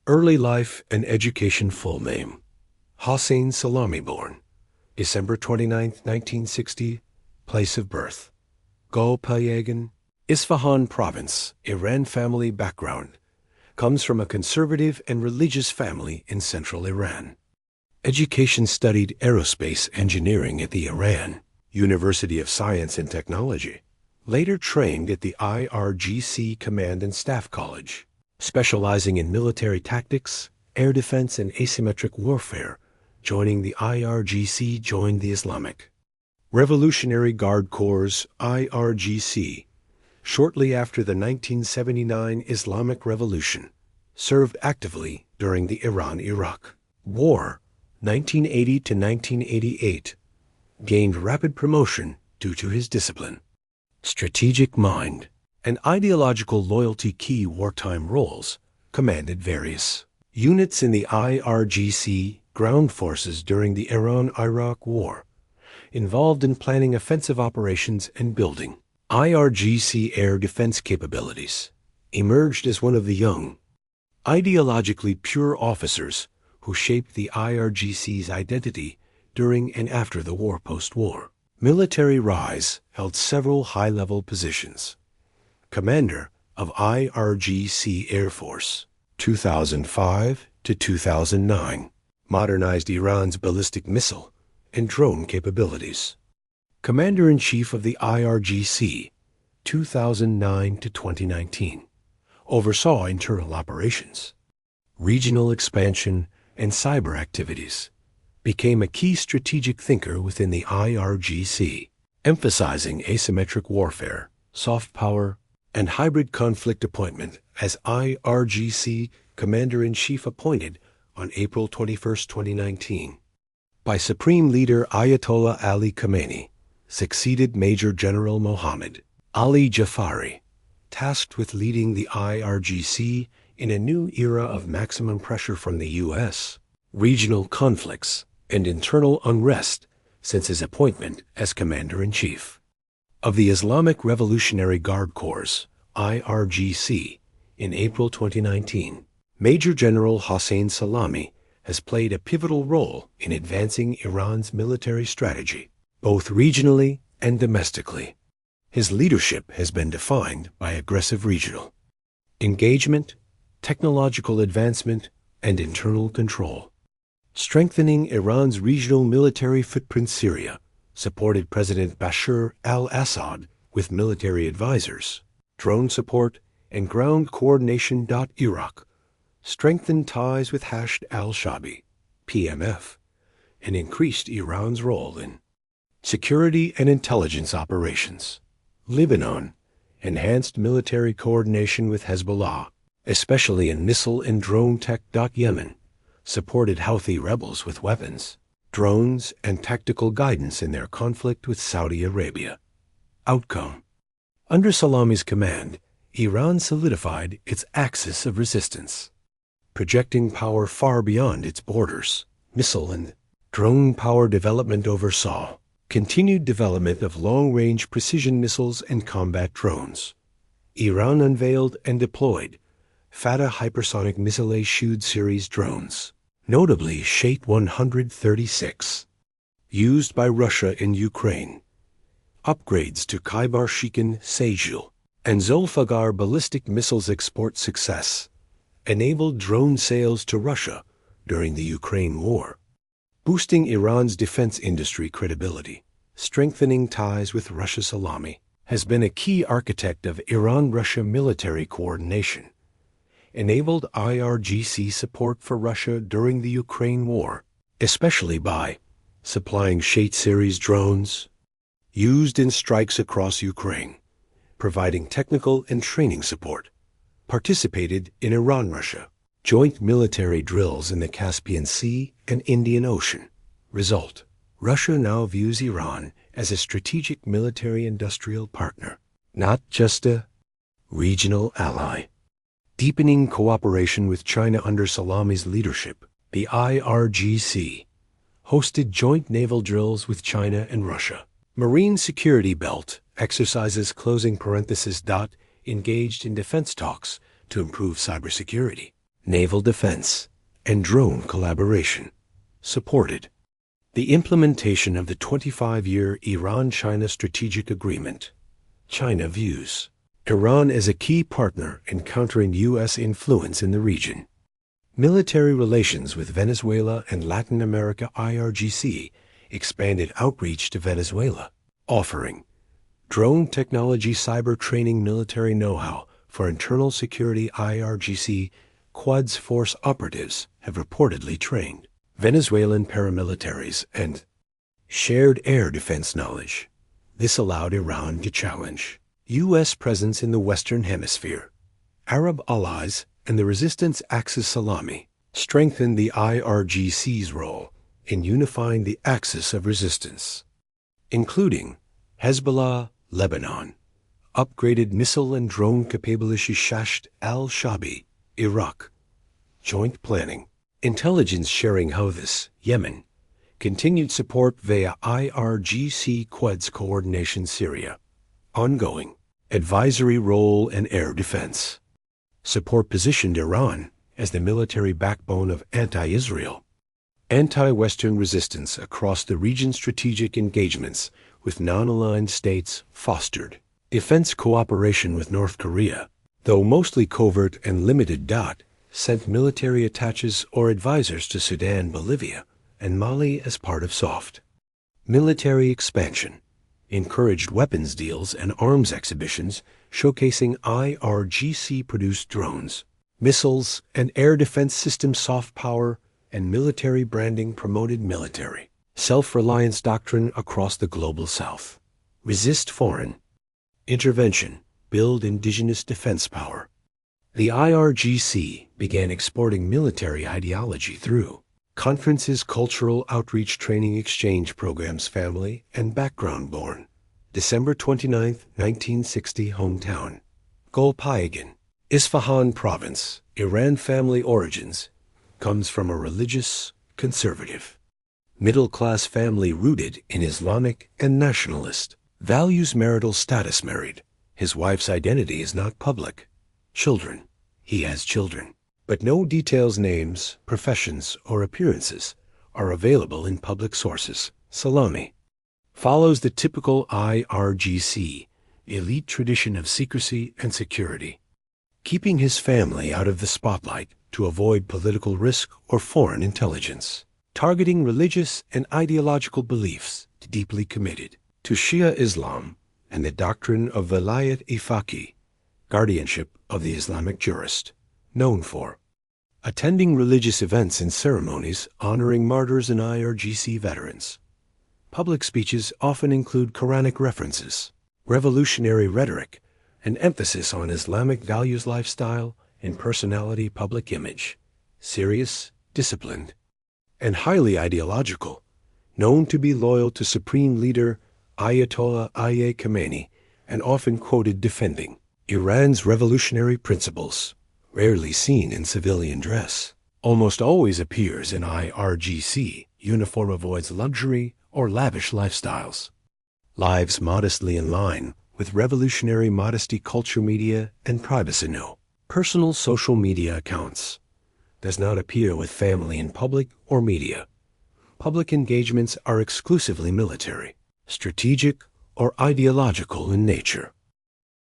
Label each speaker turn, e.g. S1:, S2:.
S1: Early life and education. Full name: Hossein Salami, born December 29, 1960. Place of birth: Golpayagan, Isfahan Province, Iran. Family background: comes from a conservative and religious family in central Iran. Education: studied aerospace engineering at the Iran University of Science and Technology. Later trained at the IRGC Command and Staff College, specializing in military tactics, air defense, and asymmetric warfare. Joining the IRGC, joined the Islamic Revolutionary Guard Corps, IRGC, shortly after the 1979 Islamic Revolution. Served actively during the Iran-Iraq War, 1980 to 1988. Gained rapid promotion due to his discipline, strategic mind, and ideological loyalty. Key wartime roles: commanded various units in the IRGC ground forces during the Iran-Iraq War. Involved in planning offensive operations and building IRGC air defense capabilities. Emerged as one of the young, ideologically pure officers who shaped the IRGC's identity during and after the war. Post-war military rise: held several high-level positions. Commander of IRGC Air Force, 2005 to 2009. Modernized Iran's ballistic missile and drone capabilities. Commander-in-Chief of the IRGC, 2009 to 2019. Oversaw internal operations, regional expansion, and cyber activities. Became a key strategic thinker within the IRGC, emphasizing asymmetric warfare, soft power, and hybrid conflict. Appointment as IRGC Commander-in-Chief appointed on April 21, 2019, by Supreme Leader Ayatollah Ali Khamenei. Succeeded Major General Mohammad Ali Jafari, tasked with leading the IRGC in a new era of maximum pressure from the U.S., regional conflicts, and internal unrest since his appointment as Commander-in-Chief of the Islamic Revolutionary Guard Corps, IRGC, in April 2019. Major General Hossein Salami has played a pivotal role in advancing Iran's military strategy, both regionally and domestically. His leadership has been defined by aggressive regional engagement, technological advancement, and internal control. Strengthening Iran's regional military footprint. Syria supported President Bashar al-Assad with military advisors, drone support, and ground coordination. Iraq strengthened ties with Hashd al-Shaabi, PMF, and increased Iran's role in security and intelligence operations. Lebanon enhanced military coordination with Hezbollah, especially in missile and drone tech. Yemen supported Houthi rebels with weapons, drones, and tactical guidance in their conflict with Saudi Arabia. Outcome: under Salami's command, Iran solidified its axis of resistance, projecting power far beyond its borders. Missile and drone power development: oversaw continued development of long-range precision missiles and combat drones. Iran unveiled and deployed Fatah hypersonic missile Shud series drones, notably Shat 136, used by Russia in Ukraine. Upgrades to Khyber-Shikan, Sejul, and Zulfagar ballistic missiles export success enabled drone sales to Russia during the Ukraine war, boosting Iran's defense industry credibility. Strengthening ties with Russia. Salami has been a key architect of Iran-Russia military coordination, enabled IRGC support for Russia during the Ukraine war, especially by supplying Shat series drones used in strikes across Ukraine, providing technical and training support. Participated in Iran-Russia joint military drills in the Caspian Sea and Indian Ocean. Result: Russia now views Iran as a strategic military-industrial partner, not just a regional ally. Deepening cooperation with China. Under Salami's leadership, the IRGC hosted joint naval drills with China and Russia. Marine Security Belt exercises. Engaged in defense talks to improve cybersecurity. naval defense, and drone collaboration. Supported the implementation of the 25-year Iran-China Strategic Agreement. China views Iran as a key partner in countering U.S. influence in the region. Military relations with Venezuela and Latin America. IRGC expanded outreach to Venezuela, offering drone technology, cyber training, military know-how for internal security. IRGC Quds Force operatives have reportedly trained Venezuelan paramilitaries and shared air defense knowledge. This allowed Iran to challenge U.S. presence in the Western Hemisphere. Arab allies and the resistance axis. Salami strengthened the IRGC's role in unifying the axis of resistance, including Hezbollah, Lebanon, upgraded missile and drone capabilities. Shasht al-Shabi, Iraq, joint planning, intelligence sharing. Houthis, Yemen, continued support via IRGC Quds coordination. Syria, ongoing advisory role and air defense support positioned Iran as the military backbone of anti-Israel, anti-Western resistance across the region. Strategic engagements with non-aligned states fostered defense cooperation with North Korea, though mostly covert and limited. Sent military attaches or advisors to Sudan, Bolivia, and Mali as part of soft military expansion, encouraged weapons deals and arms exhibitions showcasing IRGC-produced drones, missiles, and air defense systems. Soft power and military branding promoted military self-reliance doctrine across the global south. Resist foreign intervention, build indigenous defense power. The IRGC began exporting military ideology through conferences, cultural outreach, training exchange programs. Family and background. Born December 29, 1960. Hometown Golpayegan, Isfahan Province, Iran. Family origins comes from a religious, conservative, middle-class family rooted in Islamic and nationalist values. Marital status: married. His wife's identity is not public. Children: he has children, but no details, names, professions, or appearances are available in public sources. Salami follows the typical IRGC elite tradition of secrecy and security, keeping his family out of the spotlight to avoid political risk or foreign intelligence, targeting religious and ideological beliefs. Deeply committed to Shia Islam and the doctrine of Velayat-e-Faqih, guardianship of the Islamic jurist, known for attending religious events and ceremonies honoring martyrs and IRGC veterans. Public speeches often include Quranic references, revolutionary rhetoric, and emphasis on Islamic values. Lifestyle and personality: public image, serious, disciplined, and highly ideological, known to be loyal to Supreme Leader Ayatollah Ali Khamenei, and often quoted defending Iran's revolutionary principles. Rarely seen in civilian dress, almost always appears in IRGC uniform. Avoids luxury or lavish lifestyles. Lives modestly in line with revolutionary modesty. Culture, media, and privacy: no personal social media accounts. Does not appear with family in public or media. Public engagements are exclusively military, strategic, or ideological in nature.